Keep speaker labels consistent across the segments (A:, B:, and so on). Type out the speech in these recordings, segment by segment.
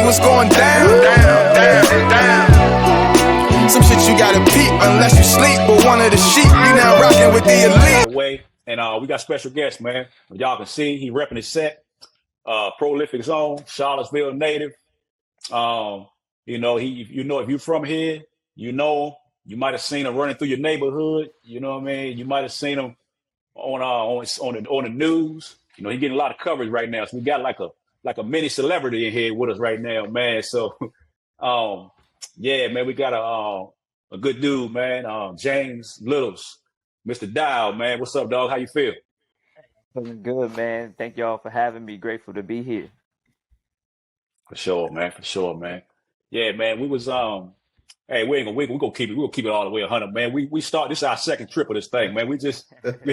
A: what's going down. Some shit you gotta peep unless you sleep. But one of the sheep, you now rocking with the elite.
B: Way. And we got special guests, man. Y'all can see he repping his set. Prolyfyck zone, Charlottesville native. You know, if you're from here, you know, you might have seen him running through your neighborhood. You know what I mean? You might have seen him on the news. You know, he's getting a lot of coverage right now. So we got like a mini celebrity in here with us right now, man. So, yeah, man, we got a good dude, man. James Littlez, Mr. Dowell, man. What's up, dog? How you feel?
C: Feeling good, man. Thank y'all for having me. Grateful to be here.
B: For sure, man. For sure, man. Yeah, man. We was hey, we gonna keep it all the way 100, man. We start, this is our second trip of this thing, man. We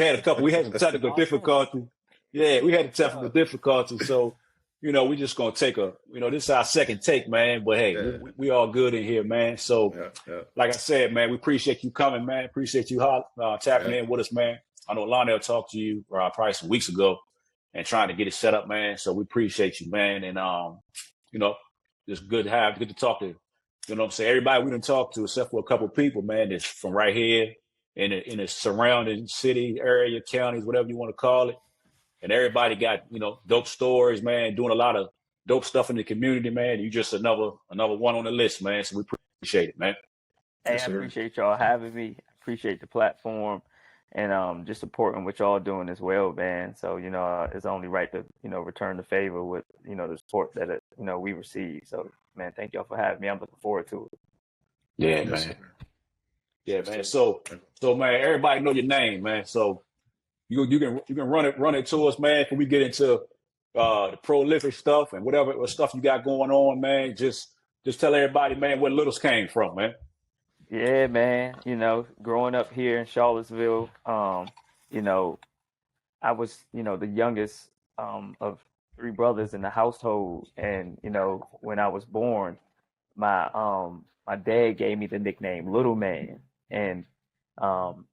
B: had some technical difficulty. Yeah, we had technical difficulty. So, you know, we just gonna take this is our second take, man. But hey,
D: Yeah.
B: we all good in here, man. So
D: Yeah.
B: like I said, man, we appreciate you coming, man. Appreciate you tapping in with us, man. I know Lionel talked to you probably some weeks ago and trying to get it set up, man. So we appreciate you, man. And you know, just good to talk to, you know what I'm saying, everybody we done talked to, except for a couple of people, man, that's from right here in the surrounding city, area, counties, whatever you want to call it. And everybody got, you know, dope stories, man, doing a lot of dope stuff in the community, man. You just another one on the list, man. So we appreciate it, man.
C: Hey,
D: Yes,
C: I
D: sir.
C: appreciate y'all having me. Appreciate the platform and just supporting what y'all doing as well, man. So, you know, it's only right to, you know, return the favor with, you know, the support that, you know, we receive. So, man, thank y'all for having me. I'm looking forward to it.
B: Yeah,
D: Yes,
B: man.
D: sir.
B: Yeah, man. So man, everybody know your name, man. So you can run it to us, man. Can we get into the Prolyfyck stuff and whatever stuff you got going on, man? Just tell everybody, man, where Littlez came from, man.
C: Yeah, man. You know, growing up here in Charlottesville, you know, I was, you know, the youngest of three brothers in the household. And, you know, when I was born, my dad gave me the nickname Little Man. And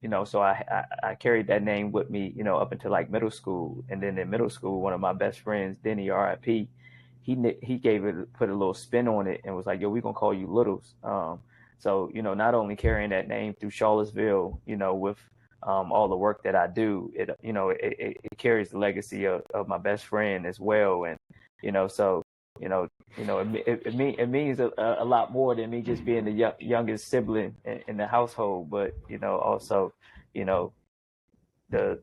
C: you know, so I carried that name with me, you know, up until like middle school. And then in middle school, one of my best friends, Denny, RIP, he put a little spin on it and was like, yo, we gonna call you Littles. So, you know, not only carrying that name through Charlottesville, you know, with all the work that I do, it carries the legacy of my best friend as well. And, you know, so, it means a lot more than me just being the youngest sibling in the household, but, you know, also, you know, the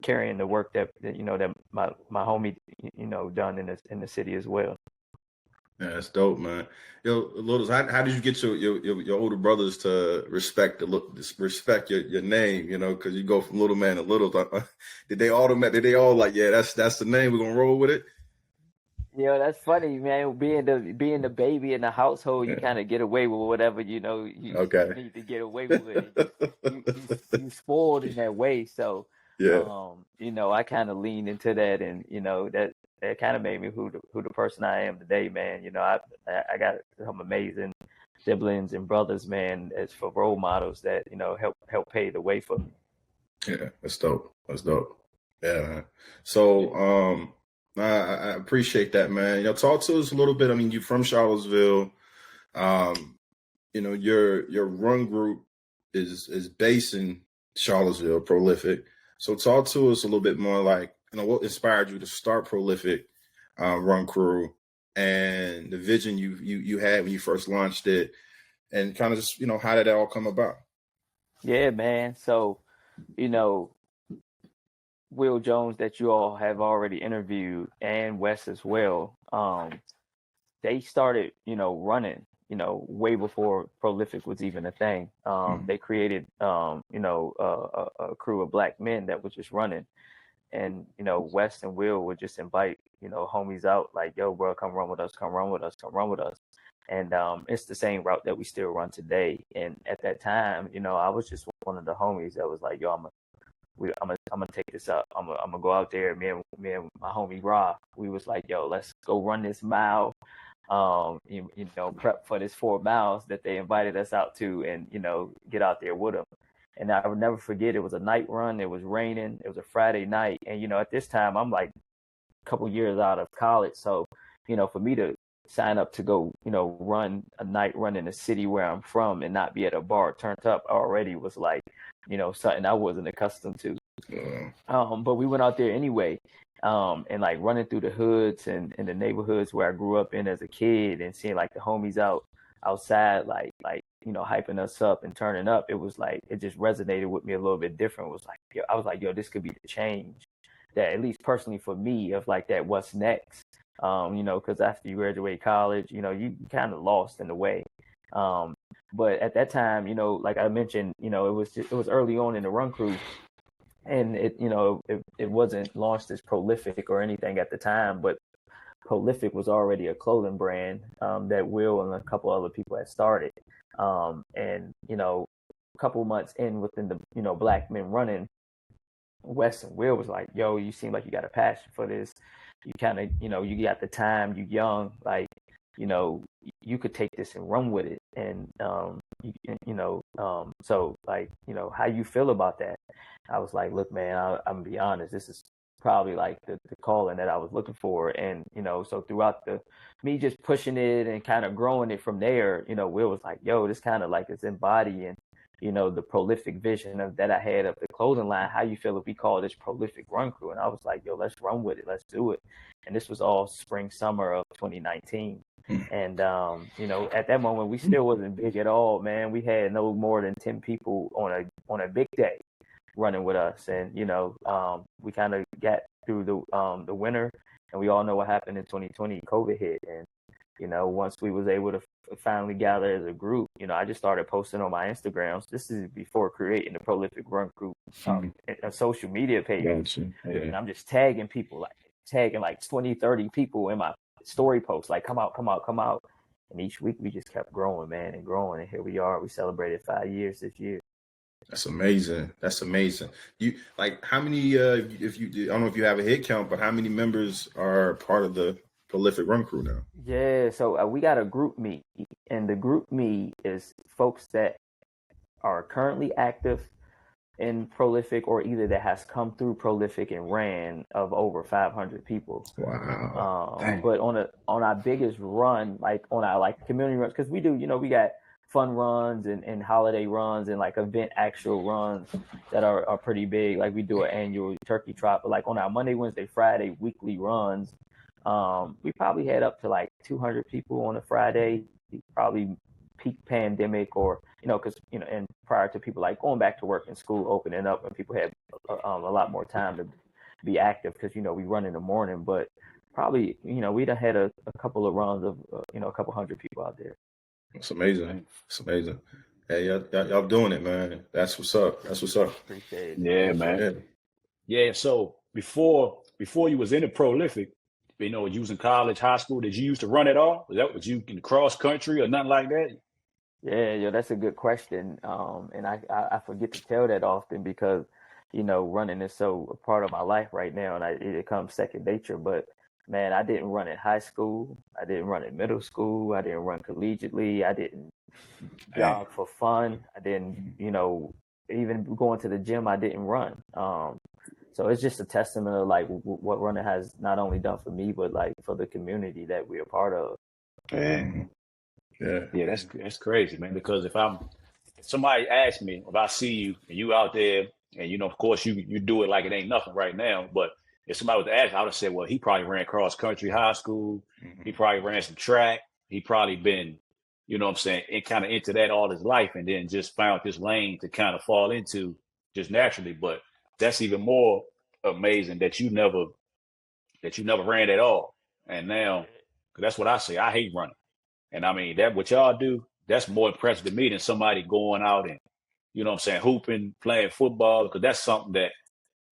C: carrying the work that you know, that my homie, you know, done in the city as well.
D: Yeah, that's dope, man. Yo, Littlez, how did you get your older brothers to respect your name? You know, because you go from Little Man to Littlez. Did they all like, yeah, that's the name, we're gonna roll with it?
C: Yeah, that's funny, man. Being the baby in the household, you kind of get away with whatever, you know, you need to get away with it. You spoiled in that way, so
D: Yeah.
C: you know, I kind of leaned into that, and you know, that kind of made me who the person I am today, man. You know, I got some amazing siblings and brothers, man, as for role models that, you know, help pave the way for me.
D: Yeah, that's dope. That's dope. Yeah, man. So I appreciate that, man. You know, talk to us a little bit. I mean, you're from Charlottesville. You know, your run group is based in Charlottesville, Prolyfyck. So talk to us a little bit more, like, you know, what inspired you to start Prolyfyck Run Crew, and the vision you had when you first launched it, and kind of just, you know, how did that all come about?
C: Yeah, man. So, you know, Will Jones, that you all have already interviewed, and Wes as well, they started, you know, running, you know, way before Prolyfyck was even a thing. They created, you know, a crew of black men that was just running. And, you know, Wes and Will would just invite, you know, homies out, like, yo, bro, come run with us, come run with us, come run with us. And it's the same route that we still run today. And at that time, you know, I was just one of the homies that was like, yo, I'm gonna take this up. I'm gonna go out there. Me and my homie Rob, we was like, yo, let's go run this mile. You know, prep for this 4 miles that they invited us out to, and, you know, get out there with them. And I will never forget, it was a night run. It was raining. It was a Friday night. And, you know, at this time, I'm like a couple years out of college. So, you know, for me to sign up to go, run a night run in the city where I'm from and not be at a bar turned up already was like, something I wasn't accustomed to. But we went out there anyway, and like running through the hoods and in the neighborhoods where I grew up in as a kid and seeing like the homies outside, like, hyping us up and turning up. It was like, it just resonated with me a little bit different. It was like, I was like, yo, this could be the change that, at least personally for me, of like that what's next. Because after you graduate college, you kind of lost in a way. But at that time, like I mentioned, it was early on in the run crew, and it wasn't launched as Prolyfyck or anything at the time, but Prolyfyck was already a clothing brand that Will and a couple other people had started. And a couple months in within the Black Men Running, Wes and Will was like, yo, you seem like you got a passion for this. You kind of, you got the time, you young, like, you could take this and run with it. And, so like, how you feel about that? I was like, look, man, I'm gonna be honest. This is probably like the calling that I was looking for. And, so throughout me just pushing it and kind of growing it from there, Will was like, yo, this kind of like is embodying, the Prolyfyck vision that I had of the clothing line. How you feel if we call this Prolyfyck Run Crew? And I was like, yo, let's run with it. Let's do it. And this was all spring, summer of 2019. And, at that moment, we still wasn't big at all, man. We had no more than 10 people on a big day running with us. And, we kind of got through the winter, and we all know what happened in 2020, COVID hit. And, once we was able to finally gather as a group, I just started posting on my Instagrams. This is before creating the Prolyfyck Run Group, a social media page.
D: Gotcha. Yeah.
C: And I'm just tagging people, like 20, 30 people in my story posts, like, come out. And each week we just kept growing, man, and growing. And here we are. We celebrated 5 years this year.
D: That's amazing. You like how many? I don't know if you have a head count, but how many members are part of the Prolyfyck Run Crew now?
C: Yeah, so we got a group meet, and the group meet is folks that are currently active in Prolyfyck, or either that has come through Prolyfyck and ran, of over 500 people.
D: Wow.
C: But on our biggest run, like on our like community runs, because we do, we got fun runs and holiday runs and like event actual runs that are pretty big. Like we do an annual turkey trot, but like on our Monday, Wednesday, Friday weekly runs, we probably had up to like 200 people on a Friday, probably peak pandemic, or because and prior to people like going back to work and school opening up, and people had a lot more time to be active, because we run in the morning. But probably we'd have had a couple of runs of a couple hundred people out there.
D: It's amazing. Hey, y'all doing it, man. That's what's up.
C: Appreciate it.
B: Yeah, man. Yeah. So before you was into Prolyfyck, you was in college, high school, did you used to run at all? Was you in cross country or nothing like that?
C: Yeah, that's a good question. And I forget to tell that often, because, running is so a part of my life right now, and it becomes second nature. But man, I didn't run in high school. I didn't run in middle school. I didn't run collegiately. I didn't jog for fun. I didn't, even going to the gym, I didn't run. So it's just a testament of like what running has not only done for me, but like for the community that we're a part of.
B: Yeah, that's crazy, man. Because if somebody asks me, if I see you and you out there, and of course you do it like it ain't nothing right now, but if somebody was to ask, I would have said, well, he probably ran cross country high school. He probably ran some track. He probably been, and kind of into that all his life, and then just found this lane to kind of fall into just naturally. But that's even more amazing that you never ran at all. And now, 'cause that's what I say. I hate running. And I mean, that what y'all do, that's more impressive to me than somebody going out and, hooping, playing football, because that's something that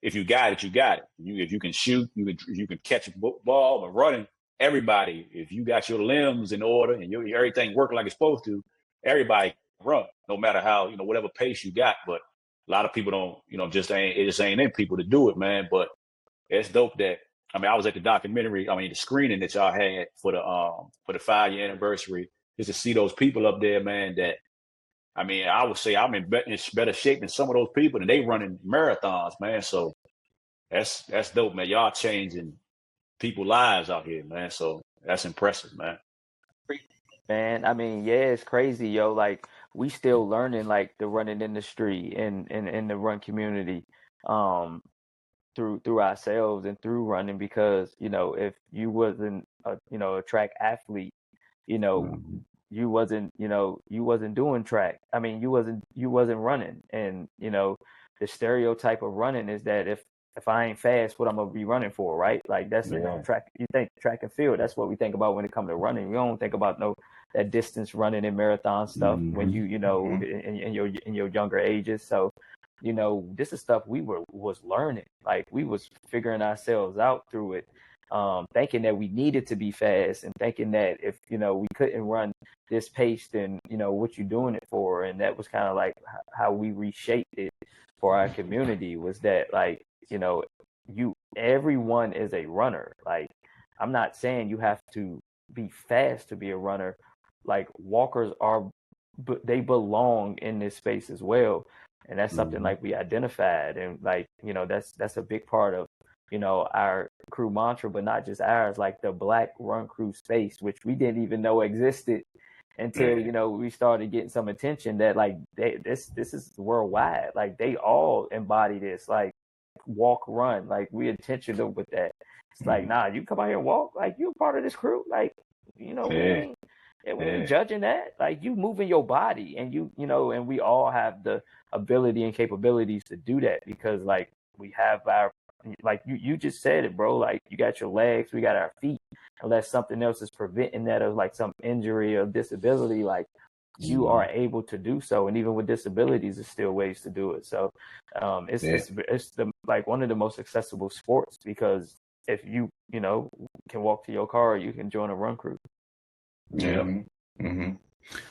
B: if you got it, you got it. If you can shoot, you can catch a ball. But running, everybody, if you got your limbs in order and everything working like it's supposed to, everybody can run, no matter how, whatever pace you got. But a lot of people don't, it just ain't in people to do it, man. But it's dope that, I was at the documentary, the screening that y'all had for the 5-year anniversary, just to see those people up there, man, that, I would say I'm in better shape than some of those people, and they running marathons, man. So that's dope, man. Y'all changing people's lives out here, man. So that's impressive, man.
C: Man, I mean, yeah, it's crazy, yo. Like we still learning like the running industry and in the run community, um, through ourselves and through running because, if you wasn't a track athlete, you know, you wasn't doing track. I mean, you wasn't running. And, the stereotype of running is that if I ain't fast, what I'm gonna be running for, right? Like that's track. You think track and field. That's what we think about when it comes to running. We don't think about no that distance running and marathon stuff when in your younger ages. So, this is stuff we was learning. Like we was figuring ourselves out through it, thinking that we needed to be fast and thinking that if we couldn't run this pace, then what you doing it for? And that was kind of like how we reshaped it for our community. Was that like everyone is a runner. Like I'm not saying you have to be fast to be a runner. Like walkers are, but they belong in this space as well. And that's something like we identified, and like that's a big part of our crew mantra, but not just ours. Like the Black Run Crew space, which we didn't even know existed until we started getting some attention. That like this is worldwide. Like they all embody this. Like walk, run. Like we intentional with that. It's like, nah, you come out here and walk. Like you're part of this crew. Like we ain't judging that. Like you moving your body, and and we all have the ability and capabilities to do that because like we have our, like you just said it, bro. Like you got your legs, we got our feet. Unless something else is preventing that, of like some injury or disability, like you are able to do so. And even with disabilities, there's still ways to do it. So it's the like one of the most accessible sports because if you can walk to your car, you can join a run crew.
B: Yeah.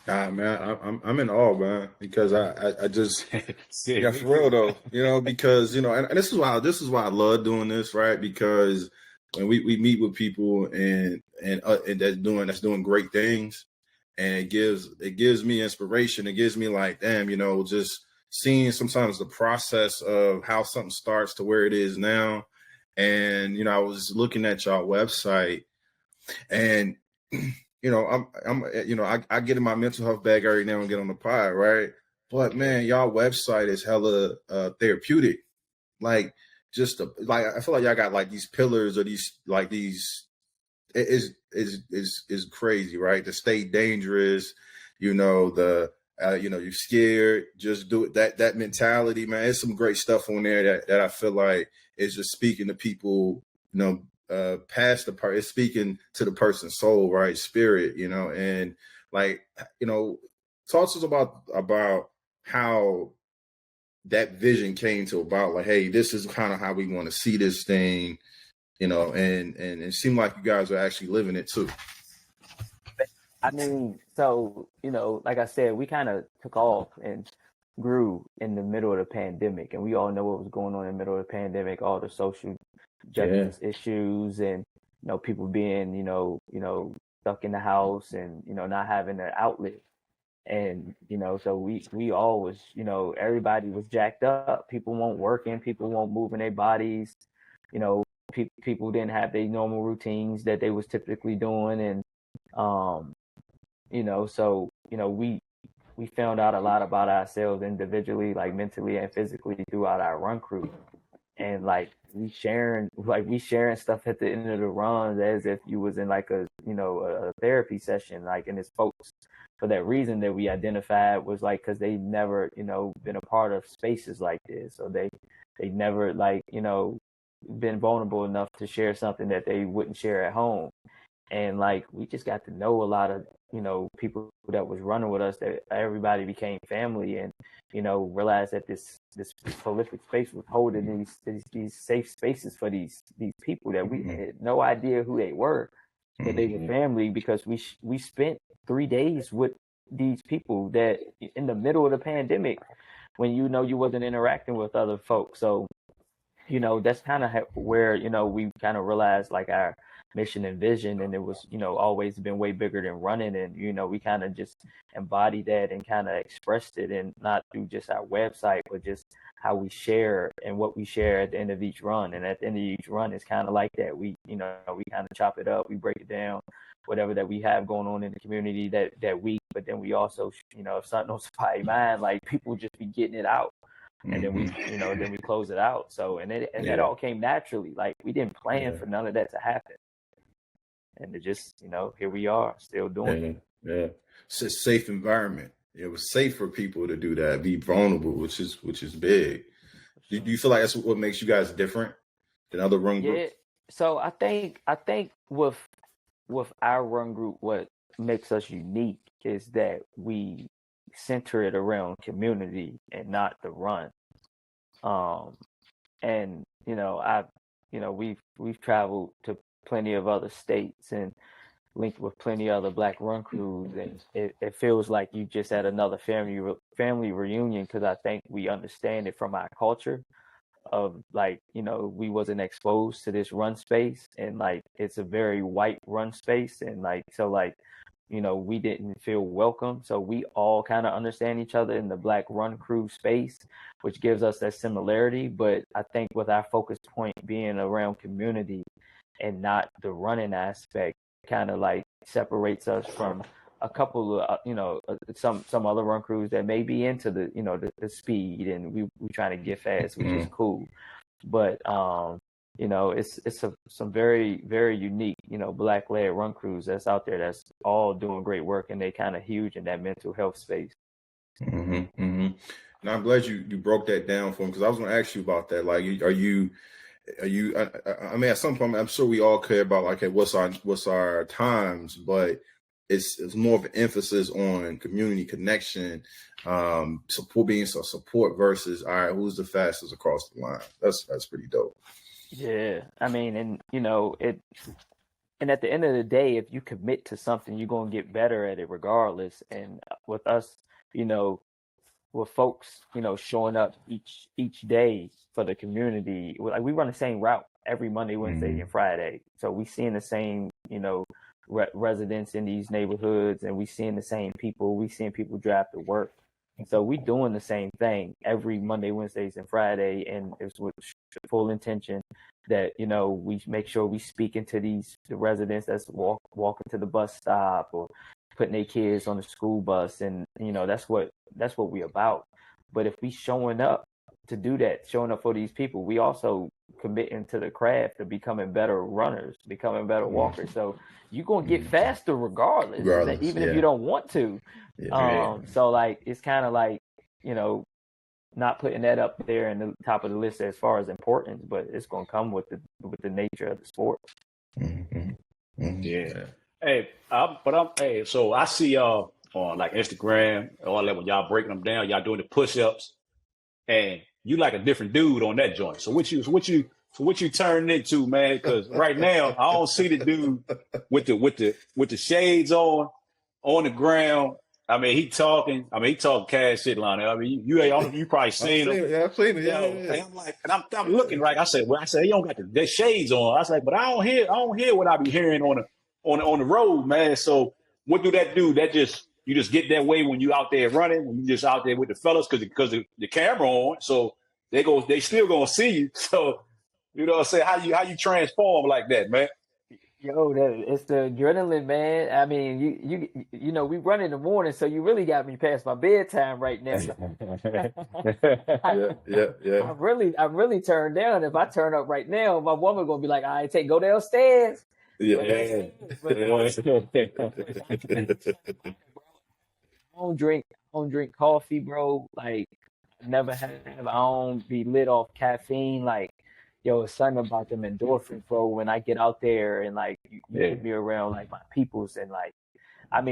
D: Nah, man, I'm in awe, man, because I just yeah, for real though, because and this is why I love doing this, right? Because when we meet with people and that's doing great things, and it gives me inspiration. It gives me like, damn, just seeing sometimes the process of how something starts to where it is now. And I was looking at y'all website, and I get in my mental health bag every now and get on the pod, right? But man, y'all website is hella therapeutic. Like like I feel like y'all got like these pillars or these it is crazy, right? To stay dangerous, you're scared, just do it. That mentality, man. There's some great stuff on there that I feel like is just speaking to people, past the part. It's speaking to the person's soul, right? Spirit, and like, talk to us about how that vision came to about, like, hey, this is kind of how we want to see this thing, and it seemed like you guys are actually living it too.
C: I mean, so, like I said, we kind of took off and grew in the middle of the pandemic, and we all know what was going on in the middle of the pandemic, all the social justice issues and, people being, stuck in the house and, not having an outlet. And, so we all was, everybody was jacked up. People weren't working, people weren't moving their bodies, people didn't have their normal routines that they was typically doing. And, so, we found out a lot about ourselves individually, like mentally and physically throughout our run crew. And like we sharing stuff at the end of the runs as if you was in like a therapy session, like, and it's folks for that reason that we identified was like because they never been a part of spaces like this, so they never like been vulnerable enough to share something that they wouldn't share at home. And like we just got to know a lot of people that was running with us, that everybody became family, and realized that this prolific space was holding these safe spaces for these people that we had no idea who they were, but they were family because we spent 3 days with these people that in the middle of the pandemic when you wasn't interacting with other folks. So that's kind of where we kind of realized like our mission and vision, and it was always been way bigger than running, and we kind of just embodied that and kind of expressed it, and not through just our website but just how we share and what we share at the end of each run. And at the end of each run, it's kind of like that. We kind of chop it up, we break it down, whatever that we have going on in the community that week. But then we also, if something on somebody's mind, like people just be getting it out. And then we, then we close it out. So, and that all came naturally. Like we didn't plan for none of that to happen. And it just, here we are still doing it.
D: Yeah. It's a safe environment. It was safe for people to do that, be vulnerable, which is big. Do you feel like that's what makes you guys different than other run groups?
C: Yeah. So I think with our run group, what makes us unique is that we center it around community and not the run. And we've traveled to plenty of other states and linked with plenty of other Black run crews, and it feels like you just at another family reunion, because I think we understand it from our culture of like, we wasn't exposed to this run space, and like it's a very white run space, and like so like we didn't feel welcome. So we all kind of understand each other in the Black run crew space, which gives us that similarity. But I think with our focus point being around community and not the running aspect, kind of like separates us from a couple of, some other run crews that may be into the, the speed, and we trying to get fast, which is cool. But, it's some very, very unique, Black-led run crews that's out there that's all doing great work, and they kind of huge in that mental health space.
D: And I'm glad you broke that down for me, because I was going to ask you about that. Like, are you? I mean, at some point, I'm sure we all care about like, hey, what's our times, but it's more of an emphasis on community connection, support versus, all right, who's the fastest across the line. That's pretty dope.
C: Yeah, I mean, and and at the end of the day, if you commit to something, you're gonna get better at it regardless. And with us, with folks, showing up each day for the community, like we run the same route every Monday, Wednesday, and Friday. So we seeing the same, residents in these neighborhoods, and we seeing the same people. We seeing people drive to work. And so we doing the same thing every Monday, Wednesdays, and Friday, and it's with full intention that we make sure we speaking to the residents that's walking to the bus stop or putting their kids on the school bus, and that's what we about. But if we showing up to do that, showing up for these people, we also committing to the craft of becoming better runners, becoming better walkers. So you're gonna get faster regardless even if you don't want to. So like it's kind of like not putting that up there in the top of the list as far as importance, but it's gonna come with the nature of the sport.
B: Yeah. Hey, so I see y'all on like Instagram, all that, when y'all breaking them down, y'all doing the push-ups, and you like a different dude on that joint. So what you turned into, man? Because right now I don't see the dude with the shades on the ground. I mean, he talking cash shit, Lonnie. I mean, you probably seen him.
D: Yeah, I've seen it. Yeah.
B: And I'm like, and I'm looking right. I said, he don't got the shades on. I was like, but I don't hear what I be hearing on the road, man. So what do that do? That you just get that way when you out there running, when you just out there with the fellas, because the camera on, so they still gonna see you. So what I'm saying, how you transform like that, man?
C: Yo, it's the adrenaline, man. I mean, we run in the morning, so you really got me past my bedtime right now.
D: Yeah.
C: I really turned down. If I turn up right now, my woman gonna be like, "All right, go downstairs."
D: Yeah.
C: I don't drink coffee, bro. Like, never have. I don't be lit off caffeine. Like, yo, it's something about them endorphins, bro. When I get out there and like you put me around like my peoples, and like, I'm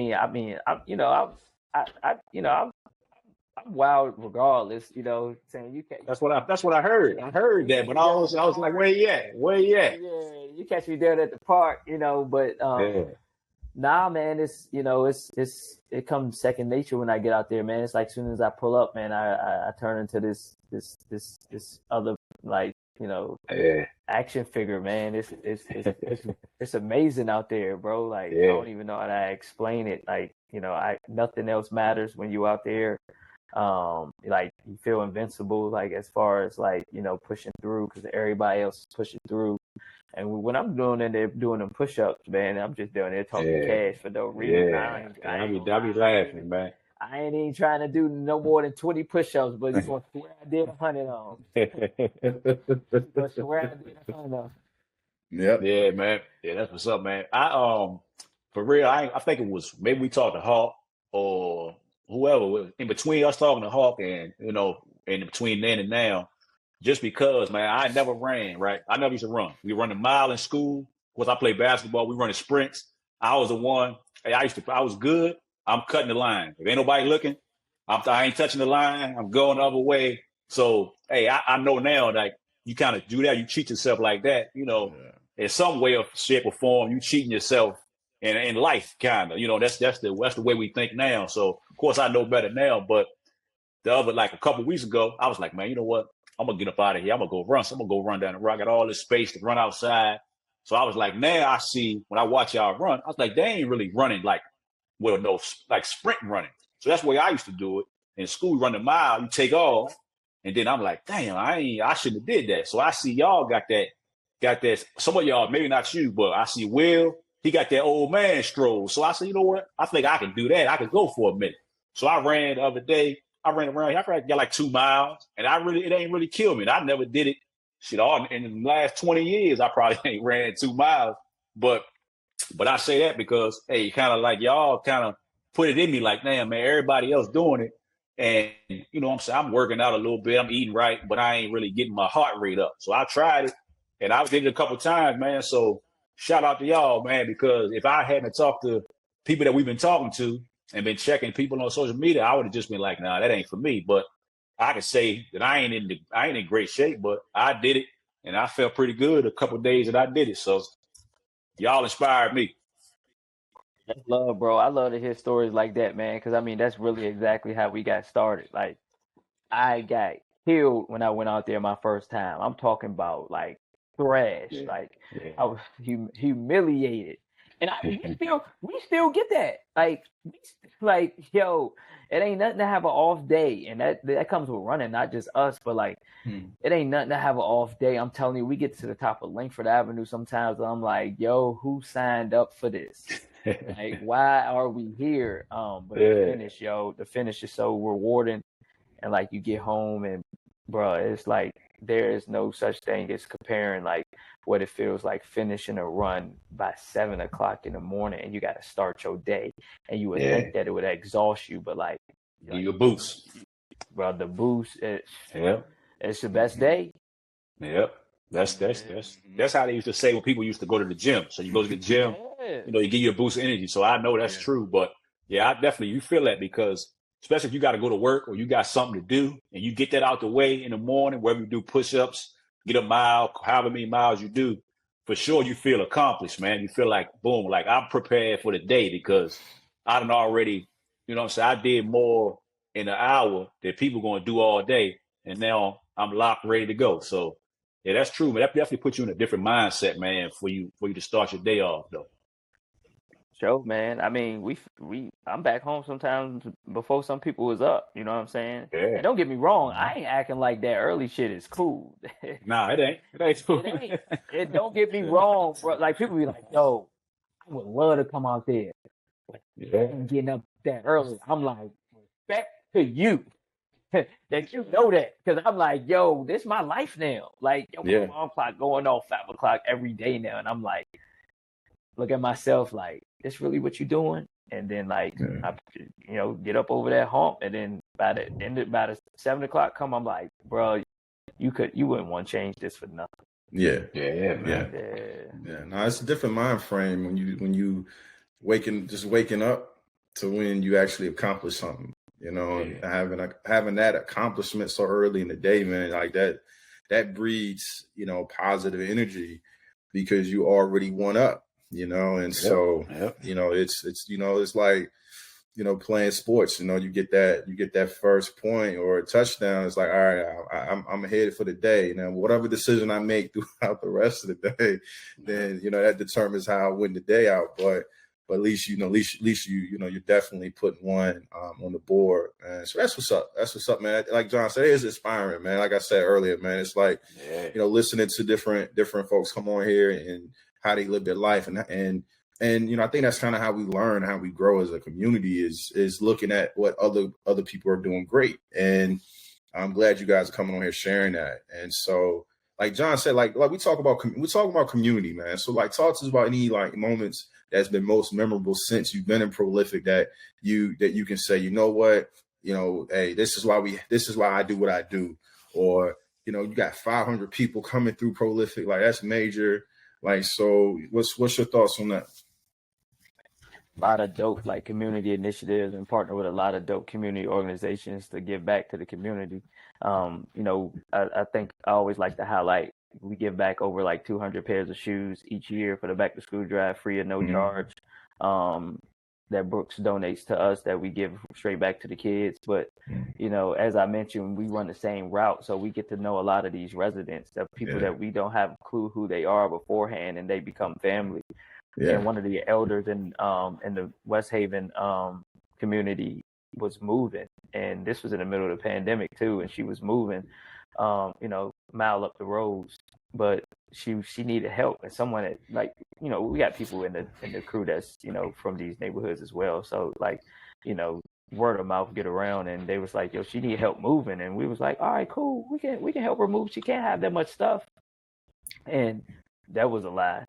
C: wild regardless. Saying you can't.
B: That's what I heard. I heard that, but I was like, where you at?
C: Yeah, you catch me down at the park, but nah, man, it comes second nature when I get out there, man. It's like as soon as I pull up, man, I turn into this other, like, action figure, man. It's amazing out there, bro. Like, I don't even know how to explain it. Like, nothing else matters when you out there. Like, you feel invincible, like, as far as like, pushing through, because everybody else is pushing through. And when I'm doing it, they're doing them push-ups, man. I'm just doing it talking cash for no reason.
B: Yeah. I be laughing, man.
C: I ain't even trying to do no more than 20 push-ups, but you gonna swear I did 100 of them. You gonna swear I did 100 of them.
D: Yep.
B: Yeah, man. Yeah, that's what's up, man. For real, I think it was maybe we talked to Hawk or whoever in between us talking to Hawk and in between then and now. Just because, man, I never ran, right? I never used to run. We run a mile in school. Of course, I played basketball. We running sprints. I was the one. Hey, I was good. I'm cutting the line. If ain't nobody looking, I ain't touching the line. I'm going the other way. So, hey, I know now that you kind of do that. You cheat yourself like that, in some way or shape or form. You cheating yourself in life, kind of. That's the way we think now. So, of course, I know better now. But a couple weeks ago, I was like, man, you know what? I'm going to get up out of here. I'm going to go run. So I'm going to go run down the road. I got all this space to run outside. So I was like, now I see when I watch y'all run, I was like, they ain't really running like sprint running. So that's the way I used to do it. In school, run a mile, you take off. And then I'm like, damn, I shouldn't have did that. So I see y'all got that. Some of y'all, maybe not you, but I see Will, he got that old man stroll. So I said, you know what? I think I can do that. I can go for a minute. So I ran the other day. I ran around here. I got like 2 miles, and it ain't really killed me. And I never did it. Shit, all in the last 20 years, I probably ain't ran 2 miles. But I say that because, hey, kind of like y'all kind of put it in me like, damn, man, everybody else doing it. And, what I'm saying, I'm working out a little bit. I'm eating right, but I ain't really getting my heart rate up. So I tried it, and I did it a couple of times, man. So shout out to y'all, man, because if I hadn't talked to people that we've been talking to, and been checking people on social media, I would have just been like, nah, that ain't for me. But I can say that I ain't in great shape, but I did it, and I felt pretty good a couple of days that I did it. So y'all inspired me.
C: That's love, bro. I love to hear stories like that, man, because, I mean, that's really exactly how we got started. Like, I got killed when I went out there my first time. I'm talking about, like, thrash.
B: Yeah.
C: Like,
B: Yeah.
C: I was humiliated. And we still get that. Like, yo, it ain't nothing to have an off day. And that comes with running, not just us, but like, it ain't nothing to have an off day. I'm telling you, we get to the top of Langford Avenue sometimes, and I'm like, yo, who signed up for this? Like, why are we here? But the finish is so rewarding. And like, you get home and, bro, it's like, there is no such thing as comparing like what it feels like finishing a run by 7 o'clock in the morning, and you got to start your day, and you would think that it would exhaust you, but like
B: you a boost,
C: bro. The boost, it's the best day.
B: Yep, that's how they used to say when people used to go to the gym. So you go to the gym, you get you a boost of energy. So I know that's true, but I definitely you feel that because. Especially if you got to go to work or you got something to do and you get that out the way in the morning, wherever you do push-ups, get a mile, however many miles you do, for sure you feel accomplished, man. You feel like, boom, like I'm prepared for the day because I done already, what I'm saying, I did more in an hour than people going to do all day. And now I'm locked, ready to go. So, yeah, that's true, man. That definitely puts you in a different mindset, man, for you to start your day off, though.
C: Sure, man. I mean, I'm back home sometimes before some people was up. You know what I'm saying?
B: Yeah.
C: And don't get me wrong, I ain't acting like that early shit is cool.
B: Nah, it ain't. It ain't cool.
C: It don't get me wrong, bro. Like people be like, yo, I would love to come out there. And getting up that early. I'm like, respect to you that you know that. Because I'm like, yo, this is my life now. Like, my alarm clock going off 5 o'clock every day now. And I'm like, look at myself like, this really what you doing? And then like, I, get up over that hump, and then by the 7 o'clock come, I'm like, bro, you wouldn't want to change this for nothing.
D: Yeah.
C: No,
D: it's a different mind frame when you waking up to when you actually accomplish something. And having that accomplishment so early in the day, man, like that breeds positive energy because you already won up. So it's like playing sports. You get that first point or a touchdown. It's like, all right, I'm headed for the day. Now, whatever decision I make throughout the rest of the day, then that determines how I win the day out. But but at least you're definitely putting one on the board. And so that's what's up. That's what's up, man. Like John said, it is inspiring, man. Like I said earlier, man, it's like listening to different folks come on here and how they live their life, and I think that's kind of how we learn, how we grow as a community is looking at what other people are doing great. And I'm glad you guys are coming on here sharing that. And so, like John said, like we talk about community, man. So like talk to us about any like moments that's been most memorable since you've been in Prolyfyck that you can say, you know what, hey, this is why I do what I do. Or, you got 500 people coming through Prolyfyck, like that's major. Like, so what's your thoughts on that?
C: A lot of dope like community initiatives, and partner with a lot of dope community organizations to give back to the community. I think I always like to highlight, we give back over like 200 pairs of shoes each year for the back to school drive, free and no charge, that Brooks donates to us, that we give straight back to the kids. But, as I mentioned, we run the same route. So we get to know a lot of these residents, the people that we don't have a clue who they are beforehand, and they become family. Yeah. And one of the elders in the West Haven community was moving, and this was in the middle of the pandemic too. And she was moving, mile up the roads, but she needed help, and someone that, like, we got people in the crew that's from these neighborhoods as well. So like, word of mouth get around, and they was like, yo, she need help moving, and we was like, all right, cool, we can help her move. She can't have that much stuff, and that was a lie.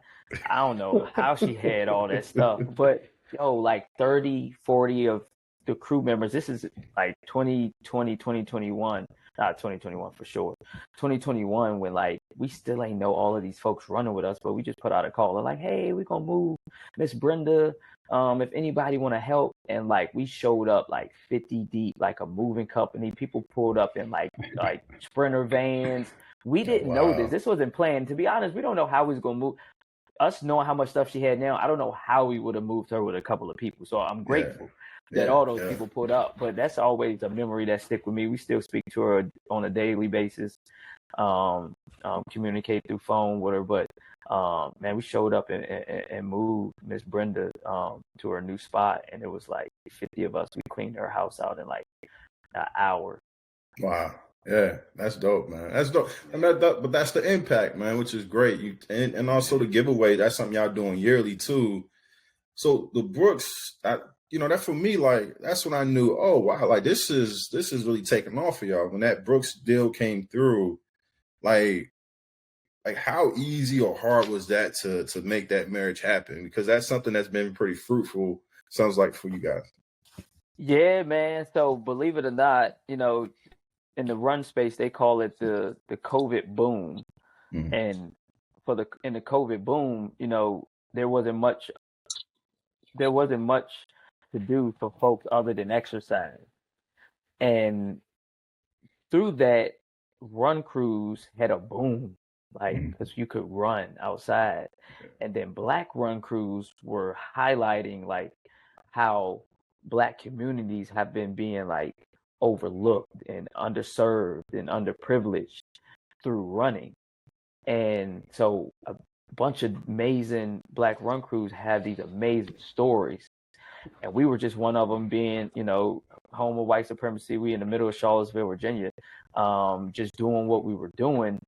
C: I don't know how she had all that stuff, but like 30, 40 of the crew members, this is like 2020, 2021, not 2021 for sure, 2021, when like we still ain't know all of these folks running with us, but we just put out a call. They're like, hey, we're gonna move Miss Brenda, if anybody want to help. And like we showed up like 50 deep, like a moving company. People pulled up in like Sprinter vans. We didn't know this. This wasn't planned. To be honest, we don't know how we was gonna move. Us knowing how much stuff she had now, I don't know how we would have moved her with a couple of people. So I'm grateful that all those people pulled up. But that's always a memory that stick with me. We still speak to her on a daily basis, communicate through phone with her. But man, we showed up and moved Miss Brenda to her new spot, and it was like 50 of us. We cleaned her house out in like an hour.
D: Wow. Yeah, that's dope, man. That's dope. But that's the impact, man, which is great. And also the giveaway, that's something y'all doing yearly too. So the Brooks, that for me, like, that's when I knew, oh wow, like this is really taking off for y'all. When that Brooks deal came through, like how easy or hard was that to make that marriage happen? Because that's something that's been pretty fruitful, sounds like, for you guys.
C: Yeah, man. So believe it or not, in the run space, they call it the COVID boom. Mm-hmm. And in the COVID boom, there wasn't much to do for folks other than exercise. And through that, run crews had a boom, like, because you could run outside. And then Black run crews were highlighting like how Black communities have been being like overlooked and underserved and underprivileged through running. And so a bunch of amazing Black run crews have these amazing stories, and we were just one of them, being home of white supremacy. We in the middle of Charlottesville, Virginia, just doing what we were doing.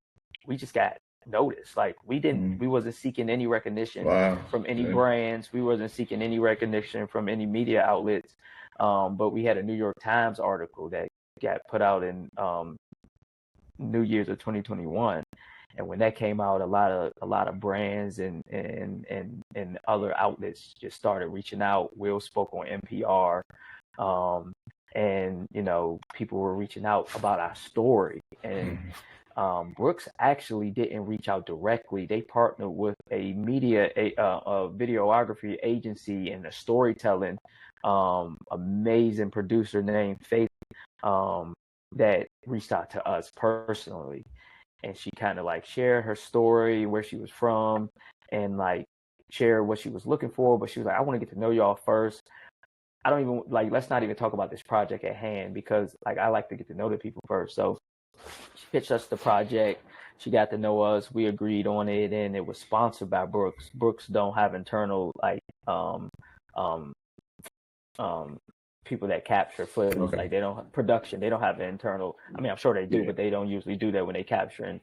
C: We just got noticed. Like we wasn't seeking any recognition from any brands. We wasn't seeking any recognition from any media outlets. But we had a New York Times article that got put out in New Year's of 2021, and when that came out, a lot of brands and other outlets just started reaching out. Will spoke on NPR, and people were reaching out about our story. And Brooks actually didn't reach out directly. They partnered with a videography agency and a storytelling amazing producer named Faith that reached out to us personally, and she kind of like shared her story, where she was from, and like share what she was looking for. But she was like, I want to get to know y'all first. I don't even let's not even talk about this project at hand, because like I like to get to know the people first. So she pitched us the project. She got to know us. We agreed on it, and it was sponsored by Brooks. Brooks don't have internal um, people that capture footage.
D: Okay.
C: Like they don't have production. They don't have the internal. I mean, I'm sure they do, but they don't usually do that when they capturing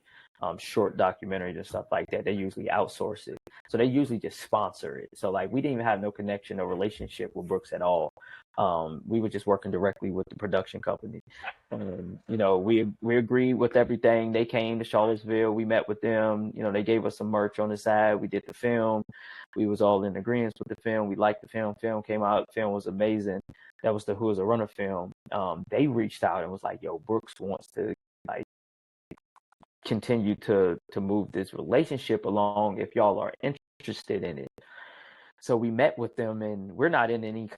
C: short documentaries and stuff like that. They usually outsource it. So they usually just sponsor it. So like we didn't even have no connection or relationship with Brooks at all. We were just working directly with the production company. You know, we agreed with everything. They came to Charlottesville. We met with them. You know, they gave us some merch on the side. We did the film. We was all in agreement with the film. We liked the film. Film came out. The film was amazing. That was the Who Is a Runner film. They reached out and was like, yo, Brooks wants to like continue to move this relationship along if y'all are interested in it. So we met with them, and we're not in any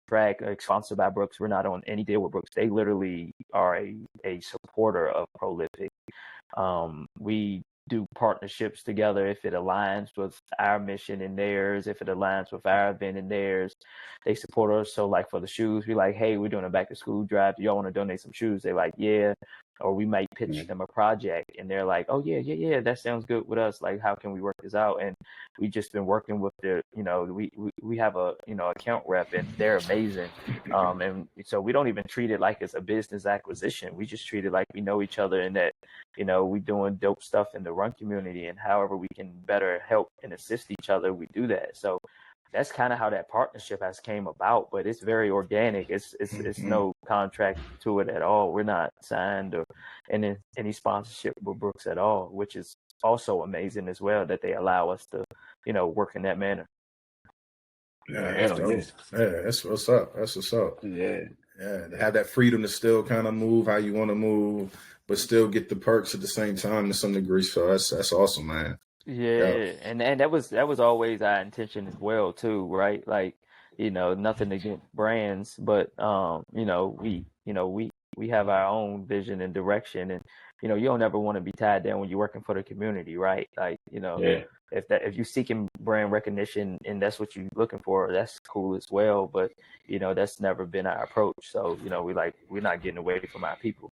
C: track sponsored by Brooks. We're not on any deal with Brooks. They literally are a supporter of Prolyfyck. We do partnerships together if it aligns with our mission and theirs, if it aligns with our event and theirs. They support us. So like for the shoes, we like, hey, we're doing a back to school drive. Do y'all want to donate some shoes? They're like, yeah. Or we might pitch them a project and they're like, oh yeah, that sounds good with us. Like, how can we work this out? And we just been working with the, you know, we have a, you know, account rep, and they're amazing. And so we don't even treat it like it's a business acquisition. We just treat it like we know each other, and that, you know, we doing dope stuff in the run community, and however we can better help and assist each other, we do that. So that's kind of how that partnership has came about, but it's very organic. It's no contract to it at all. We're not signed or in any sponsorship with Brooks at all, which is also amazing as well, that they allow us to, you know, work in that manner.
D: Yeah, that's what's up. That's what's up.
B: Yeah.
D: Yeah, to have that freedom to still kind of move how you want to move, but still get the perks at the same time to some degree. So that's awesome, man.
C: Yeah, and that was always our intention as well too, right? Like, you know, nothing against brands, but you know, we have our own vision and direction, and you know, you don't ever want to be tied down when you're working for the community, right? Like, you know, if you're seeking brand recognition and that's what you're looking for, that's cool as well. But you know, that's never been our approach. So you know, we're not getting away from our people.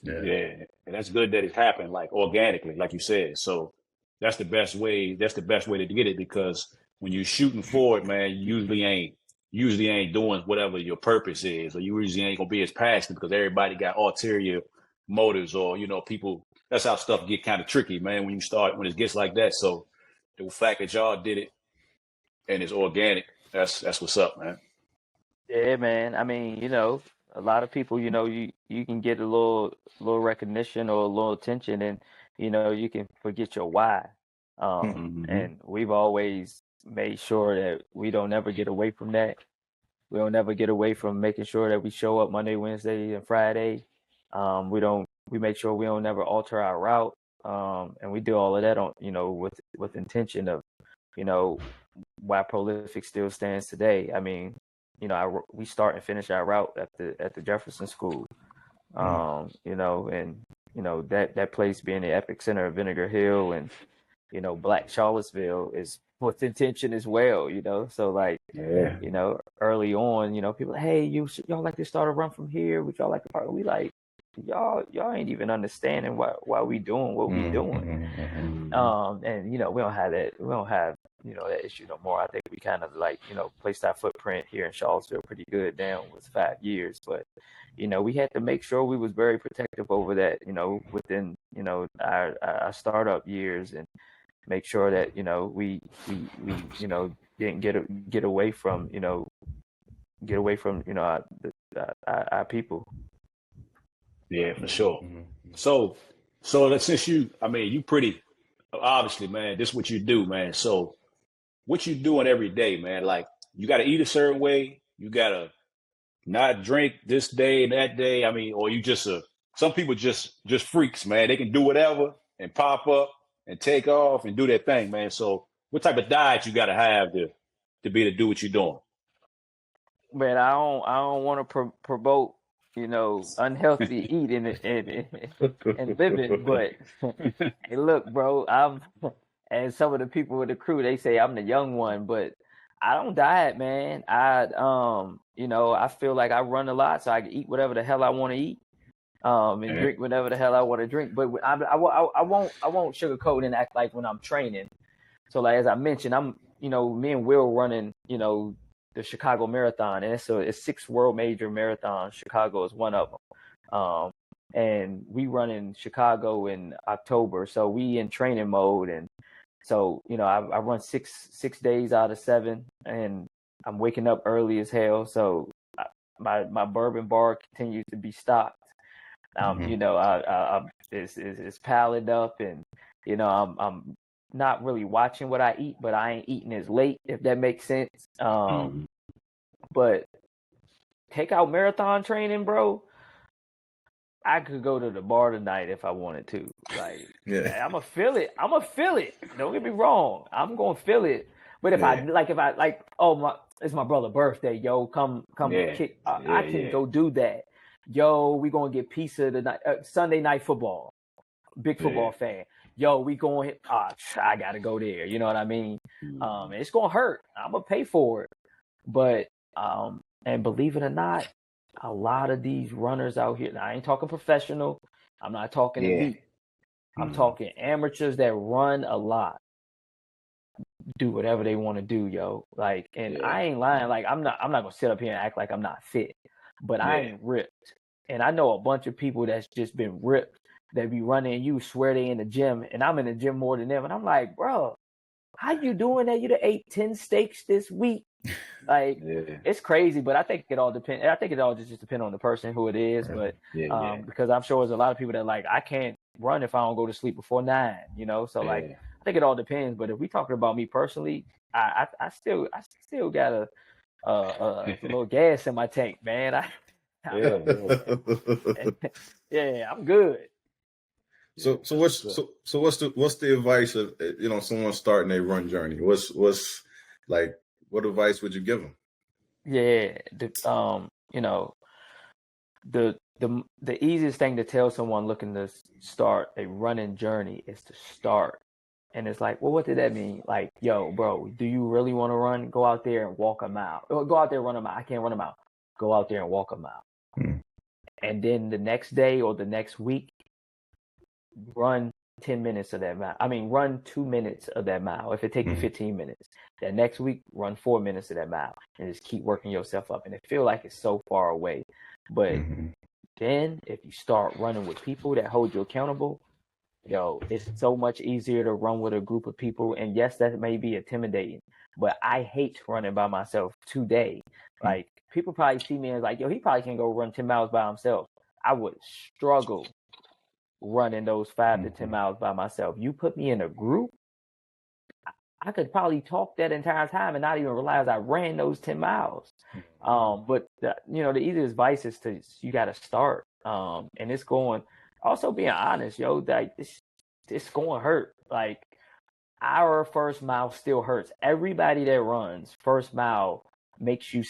B: Yeah, and that's good that it happened like organically, like you said. So that's the best way. That's the best way to get it, because when you're shooting for it, man, you usually ain't doing whatever your purpose is, or you usually ain't gonna be as passionate because everybody got ulterior motives, or you know, people. That's how stuff get kind of tricky, man. When it gets like that. So the fact that y'all did it and it's organic, that's what's up, man.
C: Yeah, man. I mean, you know, a lot of people, you know, you can get a little recognition or a little attention, and you know, you can forget your why. And we've always made sure that we don't ever get away from that. We don't ever get away from making sure that we show up Monday, Wednesday, and Friday. We make sure we don't ever alter our route. And we do all of that on, you know, with intention of, you know, why Prolyfyck still stands today. I mean, you know, we start and finish our route at the Jefferson School, you know, and you know, that place being the epic center of Vinegar Hill and, you know, Black Charlottesville is with intention as well, you know. So like, you know, early on, you know, people, hey, y'all like to start a run from here? Would y'all like to partner? We like, y'all ain't even understanding why we doing what we doing. And you know, we don't have you know, that issue no more. I think we kind of like, you know, placed our footprint here in Charlottesville pretty good down with 5 years, but you know, we had to make sure we was very protective over that, you know, within, you know, our startup years, and make sure that, you know, we you know, didn't get away from, you know, our people.
B: Yeah, for sure. So since you pretty obviously, man, this is what you do, man. So what you doing every day, man? Like, you got to eat a certain way. You got to not drink this day and that day. I mean, or you just some people just freaks, man. They can do whatever and pop up and take off and do their thing, man. So what type of diet you got to have to be able to do what you're doing?
C: Man, I don't want to promote, you know, unhealthy eating and living, but hey, look, bro, and some of the people with the crew, they say I'm the young one, but I don't diet, man. You know, I feel like I run a lot, so I can eat whatever the hell I want to eat. and drink whatever the hell I want to drink. But I won't sugarcoat and act like when I'm training. So like as I mentioned, I'm me and Will running the Chicago Marathon, and it's 6 world major marathons. Chicago is one of them. And we run in Chicago in October, so we in training mode, and so I run six days out of 7, and I'm waking up early as hell. So my bourbon bar continues to be stocked. It's pallet up, and I'm not really watching what I eat, but I ain't eating as late, if that makes sense. But take out marathon training, bro. I could go to the bar tonight if I wanted to. Like, I'm gonna feel it. Don't get me wrong. I'm gonna feel it. But if it's my brother's birthday, yo, come kick. I can go do that. Yo, we gonna get pizza tonight. Sunday night football. Big football fan. Yo, we going. I gotta go there. You know what I mean? It's gonna hurt. I'm gonna pay for it. But and believe it or not, a lot of these runners out here. Now, I ain't talking professional. I'm not talking elite. I'm talking amateurs that run a lot. Do whatever they want to do, yo. Like, and I ain't lying. Like, I'm not gonna sit up here and act like I'm not fit, but I ain't ripped. And I know a bunch of people that's just been ripped that be running. You swear they in the gym, and I'm in the gym more than them. And I'm like, bro, how you doing that? You done ate 10 steaks this week. Like, it's crazy, but I think it all depends. I think it all just depends on the person, who it is. But because I'm sure there's a lot of people that like, I can't run if I don't go to sleep before 9. So like, I think it all depends. But if we talking about me personally, I still got a little gas in my tank, man. I'm good.
D: So what's the advice of someone starting a run journey? What's like, what advice would you give them?
C: The easiest thing to tell someone looking to start a running journey is to start. And it's like, well, what did that mean? Like, yo, bro, do you really want to run? Go out there and walk a mile. Or go out there and run a mile. I can't run a mile. Go out there and walk a mile. And then the next day or the next week, run 10 minutes of that mile. I mean, run 2 minutes of that mile. If it takes you 15 minutes, that next week, run 4 minutes of that mile, and just keep working yourself up. And it feel like it's so far away. But then if you start running with people that hold you accountable, yo, it's so much easier to run with a group of people. And yes, that may be intimidating, but I hate running by myself today. Like, people probably see me as like, yo, he probably can go run 10 miles by himself. I would struggle running those 5 to 10 miles by myself. You put me in a group, I could probably talk that entire time and not even realize I ran those 10 miles. But the easiest advice is you got to start. And it's going, also being honest, yo, like it's going to hurt. Like, our first mile still hurts. Everybody that runs first mile makes you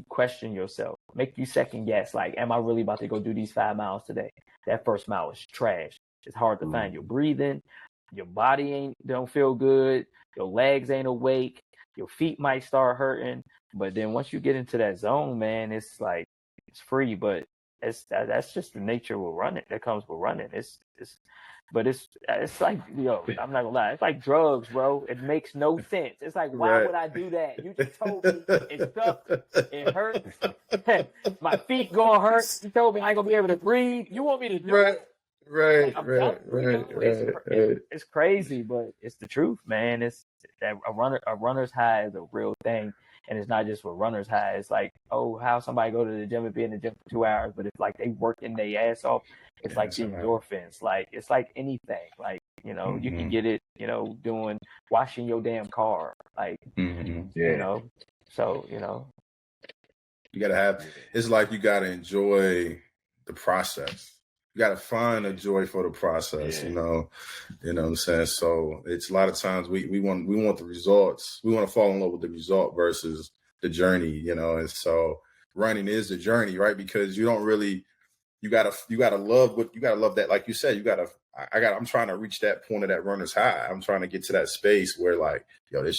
C: question yourself, make you second guess. Like, am I really about to go do these 5 miles today? That first mile is trash. It's hard to find your breathing. Your body don't feel good. Your legs ain't awake. Your feet might start hurting. But then once you get into that zone, man, it's like, it's free. But that's just the nature of running. That comes with running. It's like, yo, I'm not gonna lie. It's like drugs, bro. It makes no sense. It's like, why would I do that? You just told me it sucks. It hurts. My feet gonna hurt. You told me I ain't gonna be able to breathe. You want me to do it?
D: Right.
C: It's crazy, but it's the truth, man. It's that a runner's high is a real thing. And it's not just for runner's high. It's like, oh, how somebody go to the gym and be in the gym for 2 hours, but it's like they working their ass off. It's like the endorphins. Like, it's like anything. Like, you can get it, doing washing your damn car. Like, so,
D: you gotta have, it's like, you gotta enjoy the process. You gotta find a joy for the process, you know what I'm saying? So it's a lot of times we want the results. We want to fall in love with the result versus the journey, and so running is the journey, right? Because you don't really, you gotta love that, like you said, I'm trying to reach that point of that runner's high. I'm trying to get to that space where, like, yo,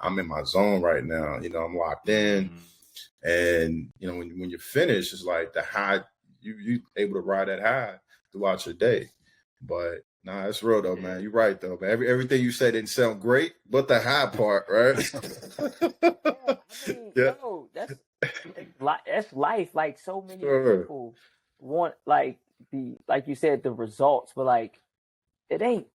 D: I'm in my zone right now, I'm locked in. And when you're finished, it's like the high, you able to ride that high throughout your day. But nah, it's real though, man. You're right though, man. Everything you said didn't sound great, but the high part, right?
C: Yeah, no, that's life. Like so many people want like you said, the results, but like it ain't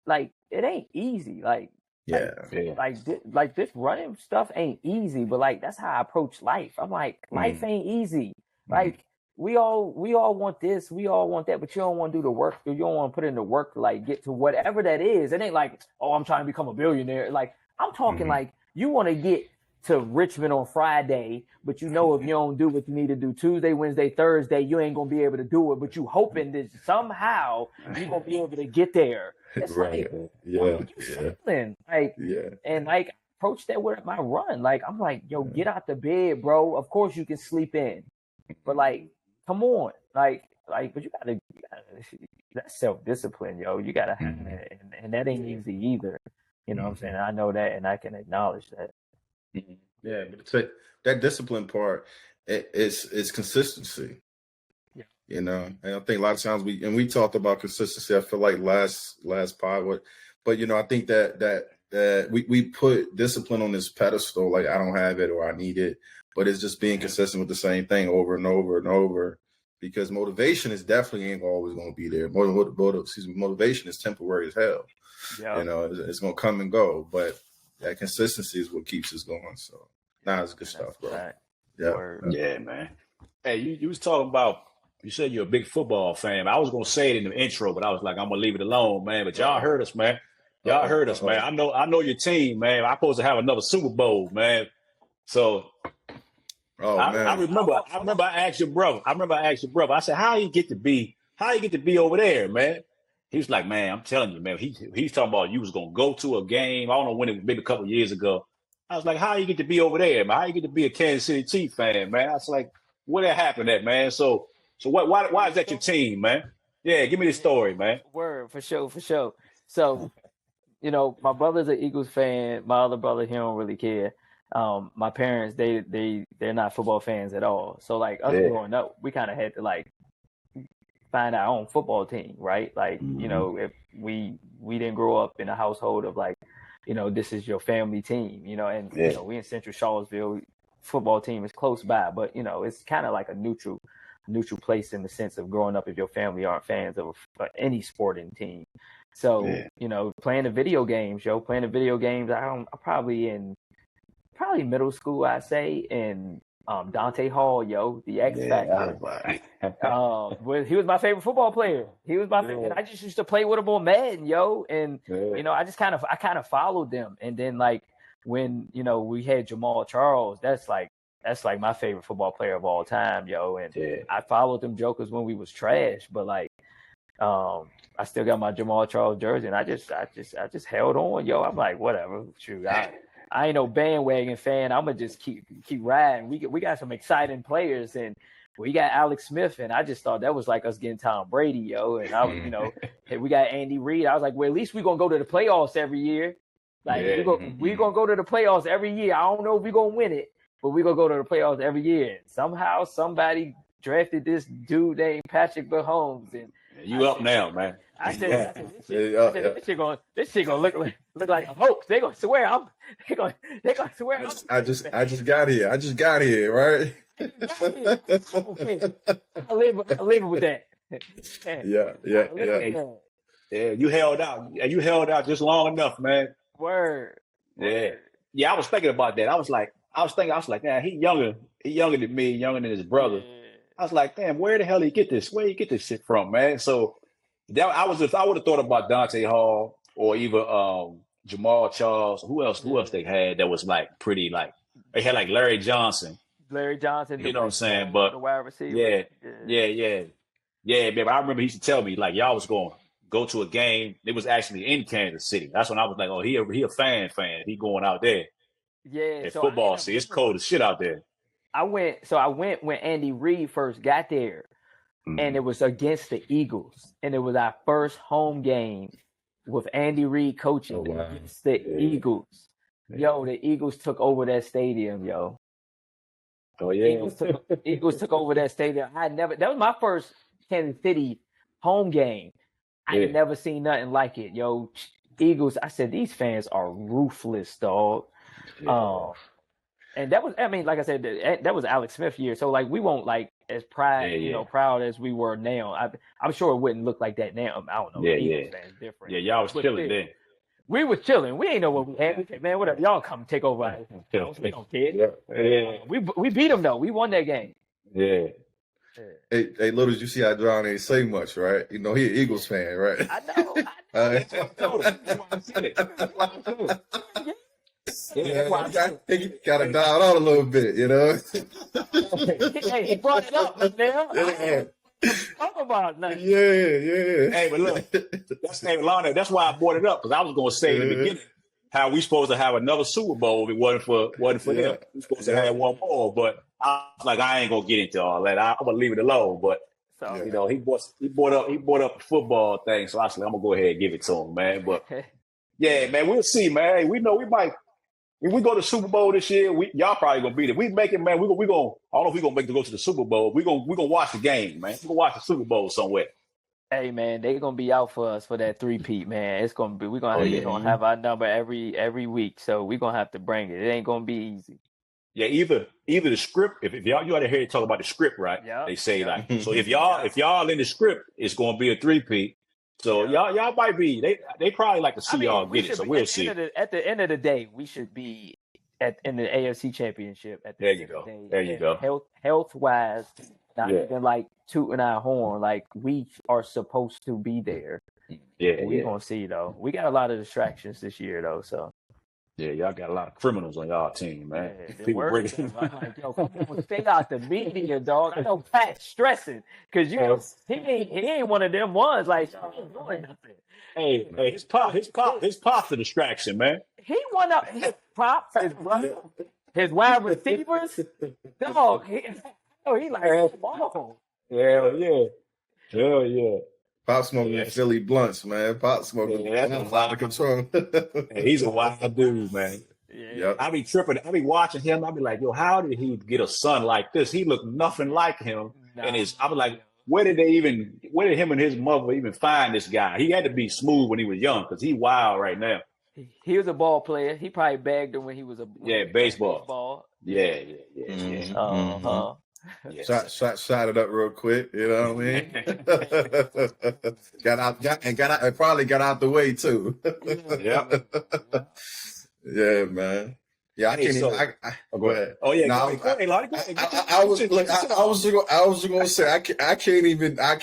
C: easy. Like this running stuff ain't easy, but like that's how I approach life. I'm like, life ain't easy. Like we all want this, we all want that, but you don't want to do the work. You don't want to put in the work to like get to whatever that is. It ain't like, oh, I'm trying to become a billionaire. Like I'm talking like you want to get to Richmond on Friday, but you know if you don't do what you need to do Tuesday, Wednesday, Thursday, you ain't gonna be able to do it. But you hoping that somehow you're gonna be able to get there. It's like, and like approach that with my run. Like I'm like, yo, get out the bed, bro. Of course you can sleep in, but like, come on, like, but you gotta that's self-discipline, yo. You gotta have that, and that ain't easy either. You know what I'm saying? I know that, and I can acknowledge that.
D: Yeah, but it's that discipline part is consistency. Yeah. You know, and I think a lot of times we talked about consistency. I feel like last pod, but you know, I think that we put discipline on this pedestal, like I don't have it or I need it, but it's just being consistent with the same thing over and over and over. Because motivation is definitely ain't always going to be there. Motivation is temporary as hell. Yeah. You know, it's going to come and go, but that consistency is what keeps us going. So, it's good stuff, bro. Right.
B: Yeah, man. Hey, you was talking about, you said you're a big football fan. I was going to say it in the intro, but I was like, I'm going to leave it alone, man. But y'all heard us, man. Y'all heard us, man. I know your team, man. I'm supposed to have another Super Bowl, man. So, I remember I asked your brother. I said, how you get to be over there, man? He was like, man, I'm telling you, man. He's talking about you was gonna go to a game. I don't know when, it was maybe a couple of years ago. I was like, how you get to be over there, man? How you get to be a Kansas City Chiefs fan, man? I was like, where that happened at, man? So why is that your team, man? Yeah, give me the story, man.
C: Word, for sure. So, you know, my brother's an Eagles fan. My other brother, he don't really care. My parents, they're not football fans at all. So like us growing up, we kind of had to like find our own football team, right? Like, you know, if we didn't grow up in a household of like, you know, this is your family team, you know, and you know, we in Central Charlottesville, football team is close by, but you know, it's kind of like a neutral place in the sense of growing up if your family aren't fans of any sporting team. So, you know, playing the video games, I'm probably middle school, I say, and Dante Hall, the X Factor. Well, he was my favorite football player. He was my favorite. I just used to play with him on Madden, and you know, I kind of followed them. And then like when, you know, we had Jamal Charles, that's like my favorite football player of all time, And I followed them jokers when we was trash, but like I still got my Jamal Charles jersey, and I just held on, I'm like, whatever, shoot, I ain't no bandwagon fan. I'm gonna just keep riding. We got some exciting players, and we got Alex Smith, and I just thought that was like us getting Tom Brady, And I, you know, hey, we got Andy Reid. I was like, well, at least we're gonna go to the playoffs every year. Like we're gonna go to the playoffs every year. I don't know if we're gonna win it, but we're gonna go to the playoffs every year. And somehow somebody drafted this dude named Patrick Mahomes, and
B: you up now, man.
C: I said, this shit gonna look like a hoax. They gonna swear they gonna swear.
D: I just got here, right?
C: Okay. I live with that.
B: Yeah. You held out. You held out just long enough, man.
C: Word.
B: Yeah. I was thinking about that. I was like, man, he younger than me, younger than his brother. Yeah. I was like, damn, where the hell did he get this? Where he get this shit from, man? So I would have thought about Dante Hall or even Jamal Charles. Who else they had that was like pretty, like they had like Larry Johnson.
C: You
B: know what I'm saying? But
C: the wide receiver.
B: Yeah, man. I remember he used to tell me like y'all was going to go to a game. It was actually in Kansas City. That's when I was like, oh, he a fan. He going out there.
C: Yeah.
B: So football, see, it's cold as shit out there.
C: I went when Andy Reid first got there, and it was against the Eagles, and it was our first home game with Andy Reid coaching against the Eagles. The Eagles took over that stadium,
B: Oh yeah,
C: Eagles took over that stadium. That was my first Kansas City home game. I never seen nothing like it, yo. Eagles. I said these fans are ruthless, dog.
B: Yeah.
C: And that was, I mean, like I said, that was Alex Smith year. So like we won't like as proud as we were now. I'm sure it wouldn't look like that now. I don't know. Eagles fans different.
B: Yeah, y'all was chilling then.
C: We was chilling. We ain't know what we had. We said, man, whatever. Y'all come take over our house. We don't care.
B: Yeah.
C: We beat them though. We won that game.
B: Yeah.
D: Hey, Littlez, you see how John ain't say much, right? You know, he an Eagles fan, right?
C: I know.
D: He gotta dial out a little bit, you know.
C: Hey, he brought it up, man. Talk about nothing.
D: Yeah.
B: Hey, but look, that's why I brought it up, because I was gonna say in the beginning how we supposed to have another Super Bowl if it wasn't for them. We supposed to have one more, but I was like, I ain't gonna get into all that. I'm gonna leave it alone. But you know, he brought up the football thing, so I said, I'm gonna go ahead and give it to him, man. But yeah, man, we'll see, man. We know we might. If we go to Super Bowl this year, y'all probably gonna beat it. We make it, man. We gonna. I don't know if we gonna make it to go to the Super Bowl. We gonna watch the game, man. We gonna watch the Super Bowl somewhere.
C: Hey man, they gonna be out for us for that 3-peat, man. It's gonna be. We're gonna have our number every week, so we're gonna have to bring it. It ain't gonna be easy.
B: Yeah, either the script. If y'all you ought to hear talk about the script, right?
C: Yeah.
B: They say like, so if y'all in the script, it's gonna be a 3-peat. So y'all might be. They probably like to see y'all get it. So we'll see.
C: At the end of the day, we should be in the AFC Championship.
B: There you go. There you go.
C: Health wise, not even like tooting our horn. Like we are supposed to be there.
B: Yeah,
C: we're gonna see though. We got a lot of distractions this year though. So
B: yeah, y'all got a lot of criminals on y'all team, man. People breaking.
C: I'm like, yo, come on, stay out the media, dog. I know Pat's stressing because he ain't one of them ones. Like, he ain't doing nothing.
B: Hey, his pop's the distraction, man.
C: He won up his pops, his wide receivers. Dog, he like, whoa.
B: Hell yeah.
D: Pop smoking Philly blunts, man. Pop smoking.
B: That's
D: a lot of control.
B: He's a wild dude, man.
C: Yeah.
B: I be tripping. I be watching him. I be like, yo, how did he get a son like this? He looked nothing like him.
C: Nah.
B: And I was like, where did him and his mother even find this guy? He had to be smooth when he was young, because he wild right now.
C: He was a ball player. He probably bagged him when he was
B: baseball. Yeah.
D: Yeah. Shot it up real quick. You know what I mean? Probably got out the way too.
B: Yep.
D: Yeah, man. Yeah, I can't even. Go ahead.
B: Oh yeah,
D: no,
B: go ahead.
D: I was going to say I can't even add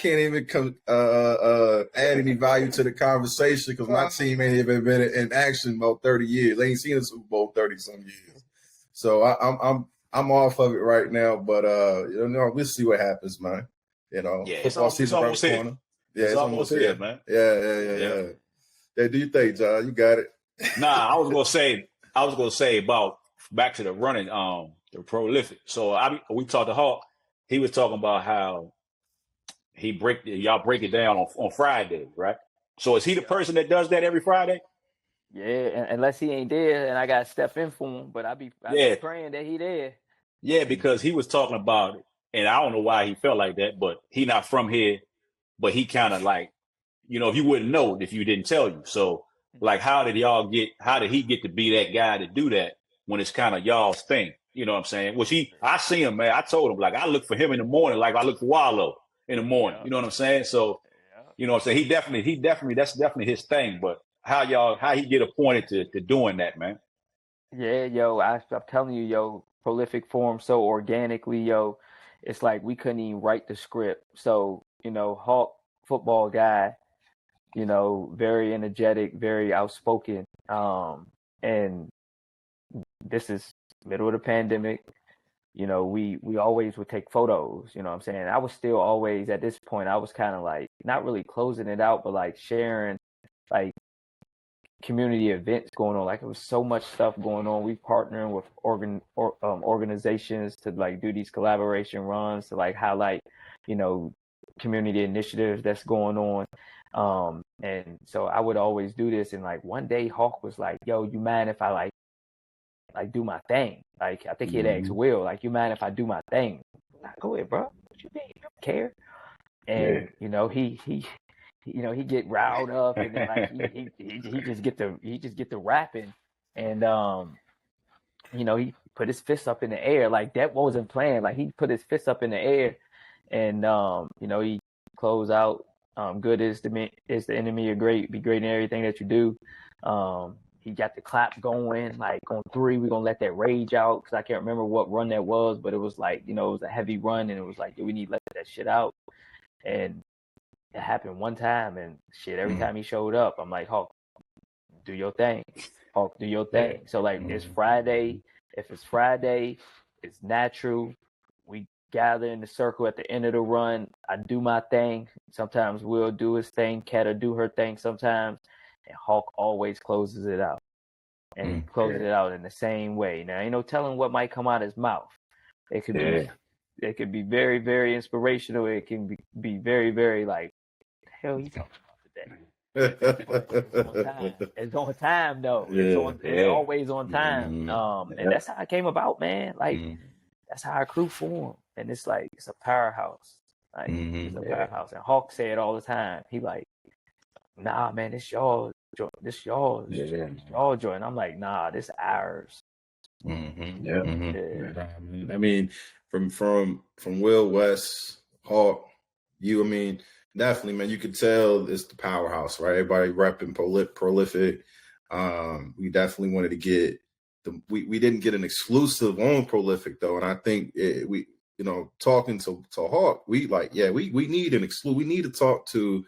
D: any value to the conversation, because my team ain't even been in action about 30 years. They ain't seen a Super Bowl 30 some years. So I'm off of it right now. But we'll see what happens, man. You know, football season around the corner. Yeah, it's almost here,
B: man.
D: Yeah. Hey, do you think, John? You got it.
B: Nah, I was gonna say about back to the running, the Prolyfyck. So we talked to Hawk. He was talking about how y'all break it down on Friday, right? So is he the person that does that every Friday?
C: Yeah, unless he ain't there, and I got to step in for him. But I be praying that he there.
B: Yeah, because he was talking about it, and I don't know why he felt like that, but he not from here, but he kind of like, if you wouldn't know if you didn't tell you. So like, how did he get to be that guy to do that when it's kind of y'all's thing? You know what I'm saying? Which I see him, man. I told him, like, I look for him in the morning, like I look for Wallow in the morning. You know what I'm saying? So, you know what I'm saying? He definitely, that's definitely his thing. But how he get appointed to doing that, man?
C: Yeah, yo, I'm telling you, yo, Prolyfyck formed so organically, yo. It's like we couldn't even write the script. So, Hawk, football guy, very energetic, very outspoken. And this is middle of the pandemic. We always would take photos, you know what I'm saying? I was still always, at this point, I was kind of like, not really closing it out, but like sharing like community events going on. Like, it was so much stuff going on. We partnering with organizations to like do these collaboration runs to like highlight, community initiatives that's going on. And so I would always do this. And like one day Hawk was like, yo, you mind if I like do my thing? Like, I think he'd asked Will, like, you mind if I do my thing? Like, go ahead, bro. What you mean? You don't care. and he get riled up, and then like he just get the rapping, and he put his fist up in the air like that wasn't planned. Like he put his fist up in the air, and he close out. Good is the enemy of great. Be great in everything that you do. He got the clap going, like on 3, we're gonna let that rage out, because I can't remember what run that was, but it was like, it was a heavy run, and it was like, we need to let that shit out. And it happened one time, and shit, every time he showed up, I'm like, Hawk, do your thing. Hawk, do your thing. So like, it's Friday. If it's Friday, it's natural. We gather in the circle at the end of the run. I do my thing. Sometimes Will do his thing. Keta do her thing sometimes. And Hawk always closes it out. And he closes it out in the same way. Now, ain't no telling what might come out of his mouth. It could be very, very inspirational. It can be very, very like, the hell you talking about today? It's on time though. It's always on time. And that's how it came about, man. Like that's how our crew formed. And it's like, it's a powerhouse. Like it's a powerhouse. And Hawk say it all the time. He like, nah, man, this y'all joint. I'm like, nah, this ours.
D: I mean, from Will, West, Hawk, you, I mean, definitely, man, you could tell it's the powerhouse, right? Everybody repping Prolyfyck. We definitely wanted to get we didn't get an exclusive on Prolyfyck though, and I think talking to Hawk, we need an exclusive. We need to talk to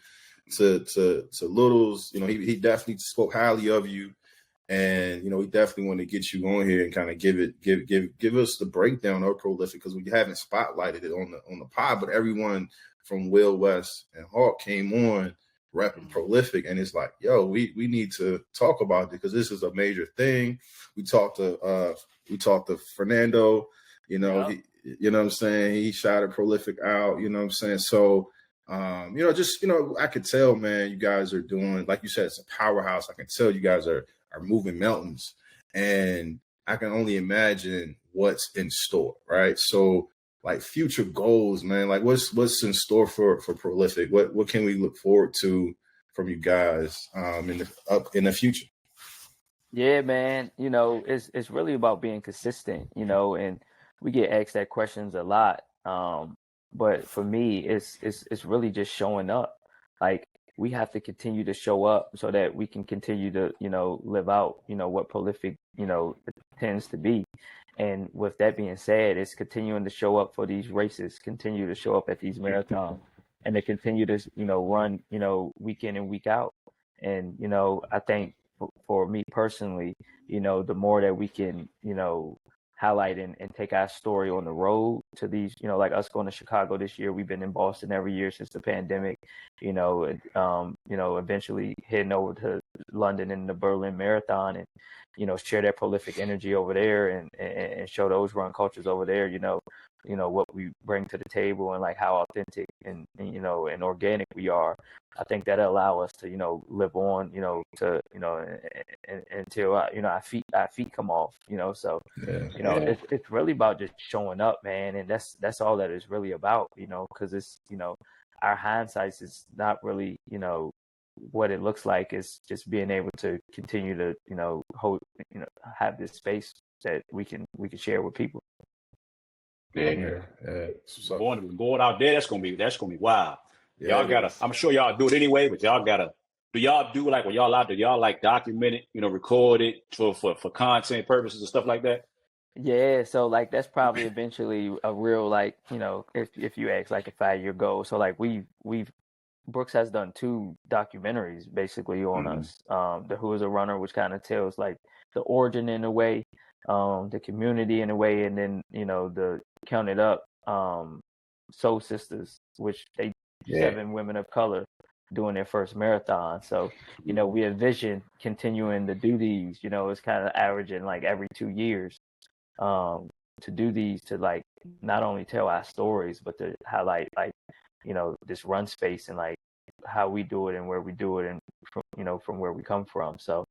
D: Littlez. He definitely spoke highly of you, and we definitely want to get you on here and kind of give us the breakdown of Prolyfyck, because we haven't spotlighted it on the pod, but everyone from Will, West, and Hawk came on repping Prolyfyck, and it's like, yo, we need to talk about it, because this is a major thing. We talked to Fernando, he, what I'm saying, he shouted Prolyfyck out, what I'm saying, so I could tell, man, you guys are doing, like you said, it's a powerhouse. I can tell you guys are moving mountains, and I can only imagine what's in store, right? So, like, future goals, man, like what's in store for Prolyfyck? What can we look forward to from you guys in the future?
C: Yeah, man, it's really about being consistent, and we get asked that questions a lot. But for me, it's really just showing up. Like, we have to continue to show up so that we can continue to, live out, what Prolyfyck, tends to be. And with that being said, it's continuing to show up for these races, continue to show up at these marathons, and to continue to, run, week in and week out. And, I think for me personally, the more that we can, highlight and take our story on the road to these, like us going to Chicago this year. We've been in Boston every year since the pandemic, eventually heading over to London and the Berlin Marathon, and, share that Prolyfyck energy over there, and show those run cultures over there, what we bring to the table, and like how authentic and organic we are. I think that'll allow us to, live on, until our feet come off, so, it's really about just showing up, man. And that's all that it's really about, because it's, our hindsight is not really, what it looks like. Is just being able to continue to, hold, have this space that we can share with people.
B: So going out there, that's gonna be wild. Y'all gotta, I'm sure y'all do it anyway, but y'all gotta, do y'all do like when y'all out there, y'all like document it, record it for content purposes and stuff like that?
C: Yeah, so like that's probably eventually a real, like, if you ask like a 5-year goal. So like we've Brooks has done 2 documentaries basically on us. The Who is a Runner, which kind of tells like the origin in a way, the community in a way, and then the Count It Up, Soul Sisters, which they 7 women of color doing their first marathon. So we envision continuing to do these. It's kind of averaging like every 2 years to do these, to like not only tell our stories, but to highlight like this run space and like how we do it and where we do it, and from where we come from. So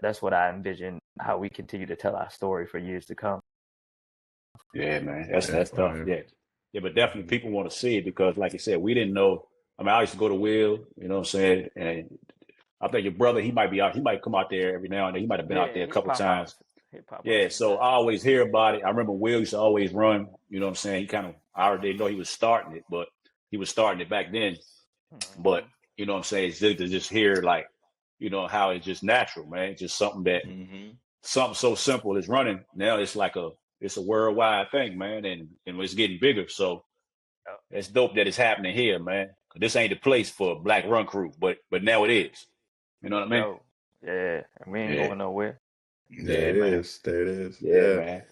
C: that's what I envision, how we continue to tell our story for years to come.
B: Yeah, man, that's tough. Yeah, Yeah, but definitely people want to see it because, like you said, we didn't know. I mean, I used to go to Will, you know what I'm saying? And I think your brother, he might be out. He might come out there every now and then. He might have been out there a
C: he
B: couple
C: pop out.
B: times.
C: He pop out
B: Yeah, so
C: sometimes.
B: I always hear about it. I remember Will used to always run, you know what I'm saying? He kind of, I already didn't know he was starting it, but he was starting it back then. But, you know what I'm saying? It's good to just hear, like, you know, how it's just natural, man. It's just something that, something so simple as running. Now it's like it's a worldwide thing, man, and it's getting bigger. So it's dope that it's happening here, man. This ain't the place for a black run crew, but now it is. You know what I mean?
C: No. Yeah, and we ain't
B: Yeah.
C: going nowhere.
D: There it is. There it is.
B: Yeah, man.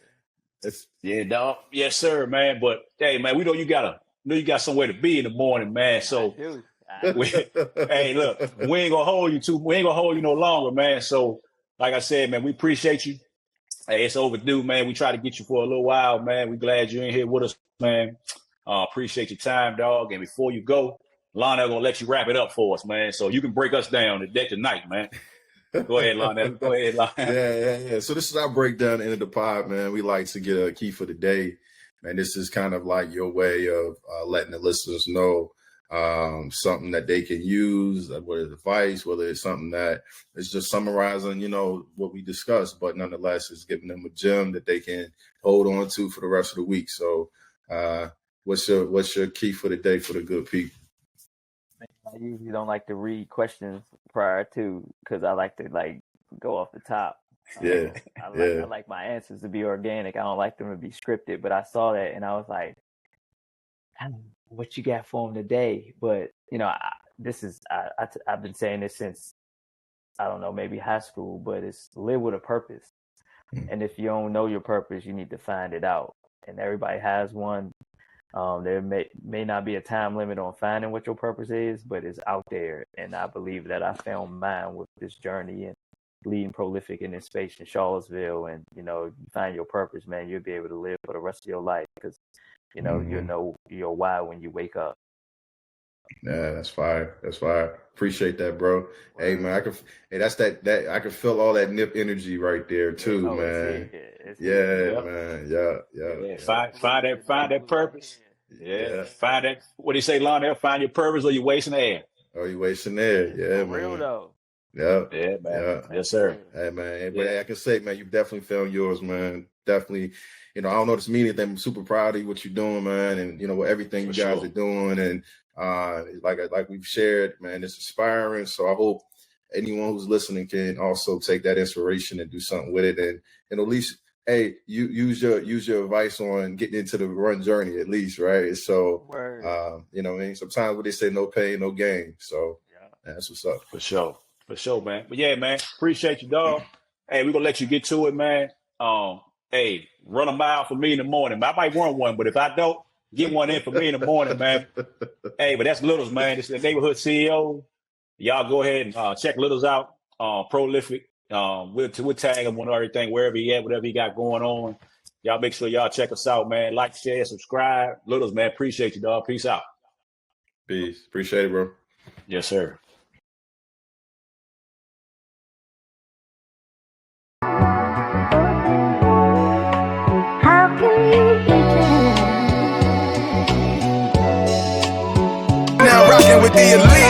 B: Yeah, dog. Yes, sir, man. But hey, man, we know you got somewhere to be in the morning, man. So
C: I do.
B: hey, look, we ain't gonna hold you no longer, man. So, like I said, man, we appreciate you. Hey, it's overdue, man. We try to get you for a little while, man. We glad you're in here with us, man. Appreciate your time, dog. And before you go, Lionel gonna let you wrap it up for us, man. So you can break us down tonight, man. Go ahead, Lionel. Go ahead, Lionel.
D: Yeah. So this is our breakdown end of the pod, man. We like to get a key for the day. Man, this is kind of like your way of letting the listeners know something that they can use, whether it's advice, whether it's something that is just summarizing, you know, what we discussed, but nonetheless, it's giving them a gem that they can hold on to for the rest of the week. So what's your key for the day for the good people?
C: I usually don't like to read questions prior to because I like to go off the top.
D: Yeah.
C: I like my answers to be organic. I don't like them to be scripted. But I saw that and I was like, what you got for them today? But you know, I've been saying this since I don't know, maybe high school. But it's live with a purpose. And if you don't know your purpose, you need to find it out. And everybody has one. There may not be a time limit on finding what your purpose is, but it's out there. And I believe that I found mine with this journey and leading Prolyfyck in this space in Charlottesville. And, you know, if you find your purpose, man, you'll be able to live for the rest of your life because, you know, you'll know your why when you wake up.
D: Yeah, that's fire. That's fire. Appreciate that, bro. Hey, man, I can feel all that nip energy right there too, man. Man. Yeah.
B: Find that purpose. Yeah. Find that. What do you say, Lionel? Find your purpose, or you wasting air.
D: Oh, you wasting air? Yeah, man.
C: Real though.
D: Yeah,
B: man.
D: Yeah.
B: Yes, sir.
D: Hey, man. But I can say, man, you've definitely found yours, man. Definitely. You know, I don't know this means anything. I'm super proud of you, what you're doing, man, and you know everything you guys are doing, and like we've shared, man, it's inspiring. So I hope anyone who's listening can also take that inspiration and do something with it, and at least, hey, you use your advice on getting into the run journey, at least, right? So, you know, what I mean, sometimes what they say, no pain, no gain. So that's what's up.
B: For sure, man. But yeah, man, appreciate you, dog. Hey, we're gonna let you get to it, man. Hey, run a mile for me in the morning. I might run one, but if I don't, get one in for me in the morning, man. Hey, but that's Littlez, man. This is the neighborhood CEO. Y'all go ahead and check Littlez out. Prolyfyck. We'll tag him on everything, wherever he at, whatever he got going on. Y'all make sure y'all check us out, man. Like, share, subscribe. Littlez, man, appreciate you, dog. Peace out.
D: Peace. Appreciate it, bro.
B: Yes, sir.
A: Now rocking with the elite.